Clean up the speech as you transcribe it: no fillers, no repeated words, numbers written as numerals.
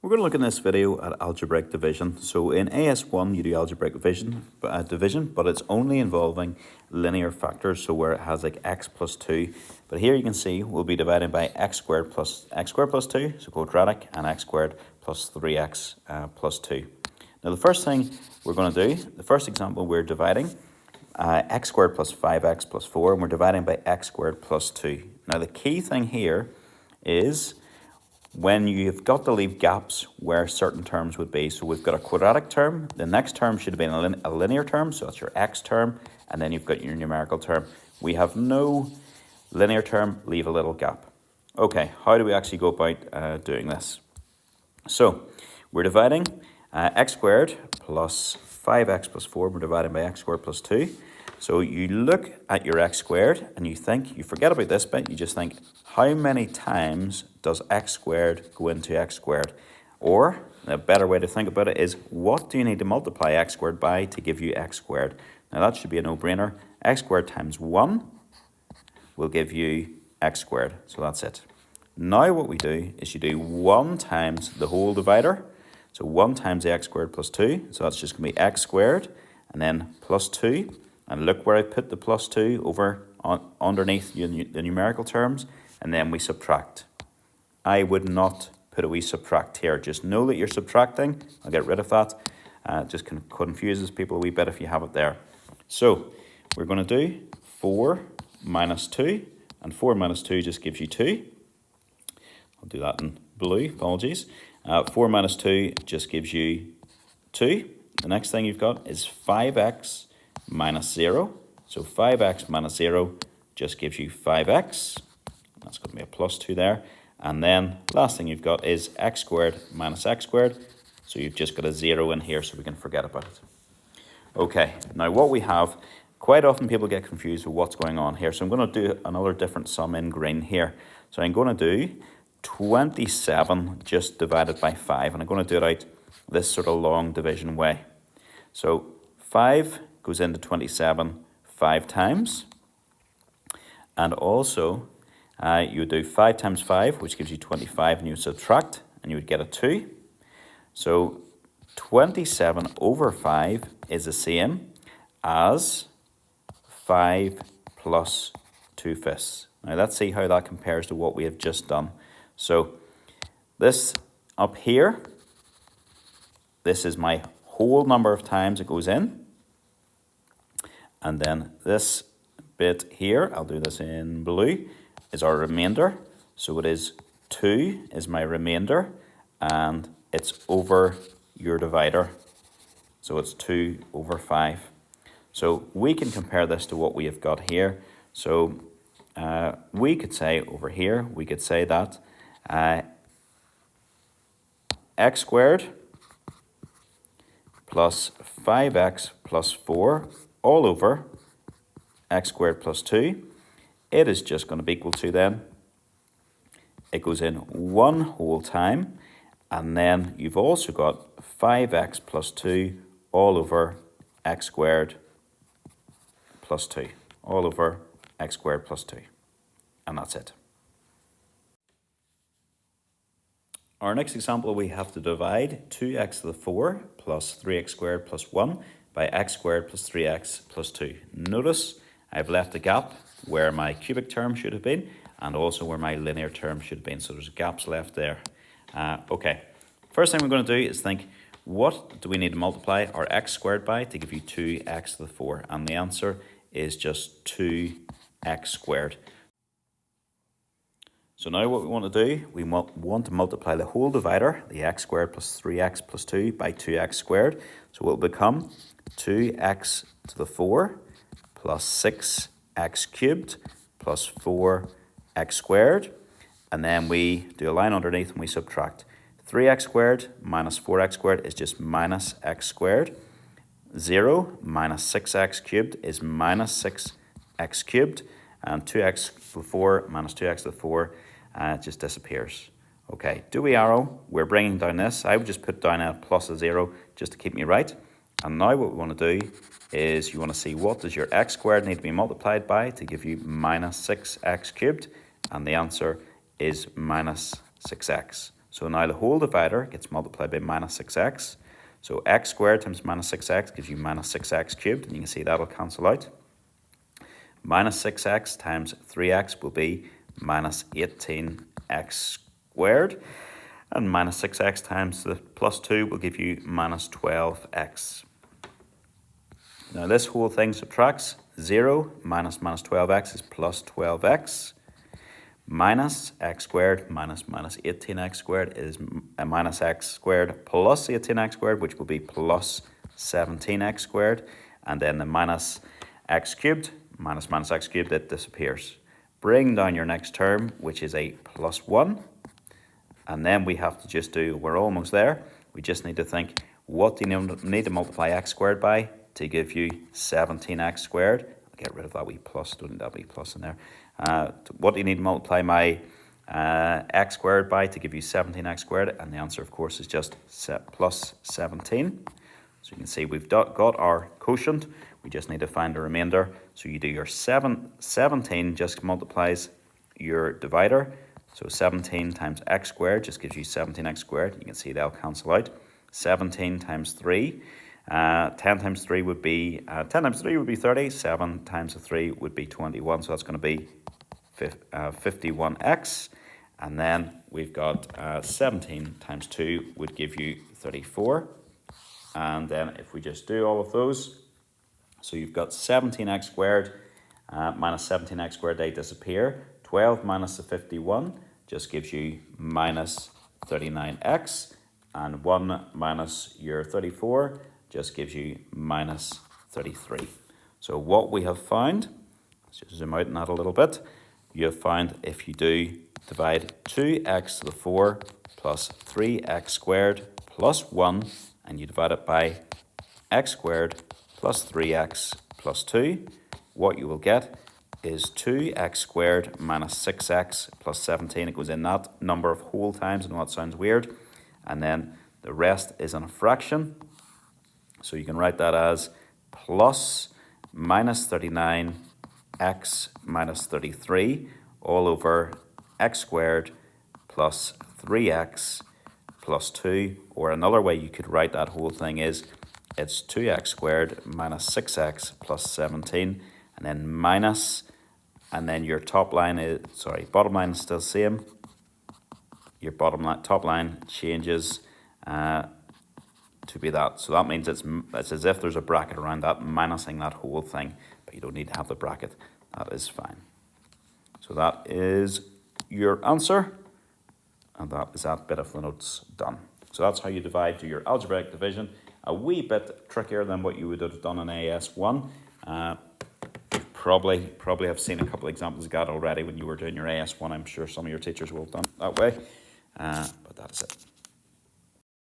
We're going to look in this video at algebraic division. So in AS1 you do algebraic division, but it's only involving linear factors, so where it has like x plus 2. But here you can see we'll be dividing by x squared plus 2, so quadratic, and x squared plus 3x plus 2. Now the first thing we're going to do, the first example, we're dividing x squared plus 5x plus 4, and we're dividing by x squared plus 2. Now the key thing here is when you've got to leave gaps where certain terms would be. So we've got a quadratic term, the next term should have been a linear term, so that's your x term, and then you've got your numerical term. We have no linear term, leave a little gap. Okay, how do we actually go about doing this? So we're dividing x squared plus 5x plus 4, we're dividing by x squared plus 2. So you look at your x squared and you forget about this bit, you just think, how many times does x squared go into x squared? Or, a better way to think about it is, what do you need to multiply x squared by to give you x squared? Now that should be a no-brainer. X squared times 1 will give you x squared, so that's it. Now what we do is you do 1 times the whole divider, so 1 times the x squared plus 2, so that's just going to be x squared, and then plus 2. And look where I put the plus 2 over underneath the numerical terms, and then we subtract. I would not put a wee subtract here. Just know that you're subtracting. I'll get rid of that. Just confuses people a wee bit if you have it there. So we're going to do 4 minus 2, and 4 minus 2 just gives you 2. I'll do that in blue, apologies. 4 minus 2 just gives you 2. The next thing you've got is 5x minus 0. So 5x minus 0 just gives you 5x. That's going to be a plus 2 there. And then last thing you've got is x squared minus x squared. So you've just got a 0 in here so we can forget about it. Okay, now what we have, quite often people get confused with what's going on here. So I'm going to do another different sum in green here. So I'm going to do 27 just divided by 5. And I'm going to do it out this sort of long division way. So 5 goes into 27 5 times. And also, you would do 5 times 5, which gives you 25, and you would subtract, and you would get a 2. So 27 over 5 is the same as 5 plus 2/5. Now let's see how that compares to what we have just done. So this up here, this is my whole number of times it goes in. And then this bit here, I'll do this in blue, is our remainder. So it is 2 is my remainder, and it's over your divider. So it's 2 over 5. So we can compare this to what we have got here. So we could say over here, we could say that x squared plus 5x plus 4 all over x squared plus 2, it is just going to be equal to then, it goes in one whole time, and then you've also got 5x plus 2 all over x squared plus 2, all over x squared plus 2, and that's it. Our next example, we have to divide 2x to the 4 plus 3x squared plus 1 by x squared plus 3x plus 2. Notice I've left a gap where my cubic term should have been and also where my linear term should have been. So there's gaps left there. Okay, first thing we're going to do is think, what do we need to multiply our x squared by to give you 2x to the 4? And the answer is just 2x squared. So now what we want to do, we want to multiply the whole divider, the x squared plus 3x plus 2, by 2x squared. So it will become 2x to the 4 plus 6x cubed plus 4x squared. And then we do a line underneath and we subtract. 3x squared minus 4x squared is just minus x squared. 0 minus 6x cubed is minus 6x cubed. And 2x to the 4 minus 2x to the 4 just disappears. Okay, do we arrow? We're bringing down this. I would just put down a plus a 0 just to keep me right. And now what we want to do is you want to see what does your x squared need to be multiplied by to give you minus 6x cubed. And the answer is minus 6x. So now the whole divider gets multiplied by minus 6x. So x squared times minus 6x gives you minus 6x cubed, and you can see that'll cancel out. Minus 6x times 3x will be minus 18x squared. And minus 6x times the plus 2 will give you minus 12x. Now this whole thing subtracts. 0 minus 12x is plus 12x. Minus x squared minus 18x squared is minus x squared plus 18x squared, which will be plus 17x squared. And then the minus x cubed minus x cubed, it disappears. Bring down your next term, which is a plus 1. And then we have to just do, we're almost there. We just need to think, what do you need to multiply x squared by to give you 17x squared? I'll get rid of that wee plus, don't need that wee plus in there. What do you need to multiply my x squared by to give you 17x squared? And the answer, of course, is just plus 17. So you can see we've got our quotient. We just need to find the remainder. So you do your 17 just multiplies your divider. So 17 times x squared just gives you 17x squared. You can see they'll cancel out. 17 times 3. 10 times 3 would be 30. 7 times 3 would be 21. So that's going to be 51x. And then we've got 17 times 2 would give you 34. And then if we just do all of those, so you've got 17x squared minus 17x squared, they disappear. 12 minus the 51 just gives you minus 39x. And 1 minus your 34 just gives you minus 33. So what we have found, let's just zoom out on that a little bit. You have found if you do divide 2x to the 4 plus 3x squared plus 1, and you divide it by x squared plus 3x plus 2, what you will get is 2x squared minus 6x plus 17. It goes in that number of whole times. I know that sounds weird. And then the rest is in a fraction. So you can write that as plus minus 39x minus 33 all over x squared plus 3x plus 2. Or another way you could write that whole thing is it's 2x squared minus 6x plus 17, and then minus, and then your top line is, bottom line is still the same. Your top line changes to be that. So that means it's as if there's a bracket around that, minusing that whole thing, but you don't need to have the bracket. That is fine. So that is your answer, and that is that bit of the notes done. So that's how you divide to your algebraic division. A wee bit trickier than what you would have done in AS1. Probably have seen a couple of examples of that already when you were doing your AS1. I'm sure some of your teachers will have done it that way, but that's it.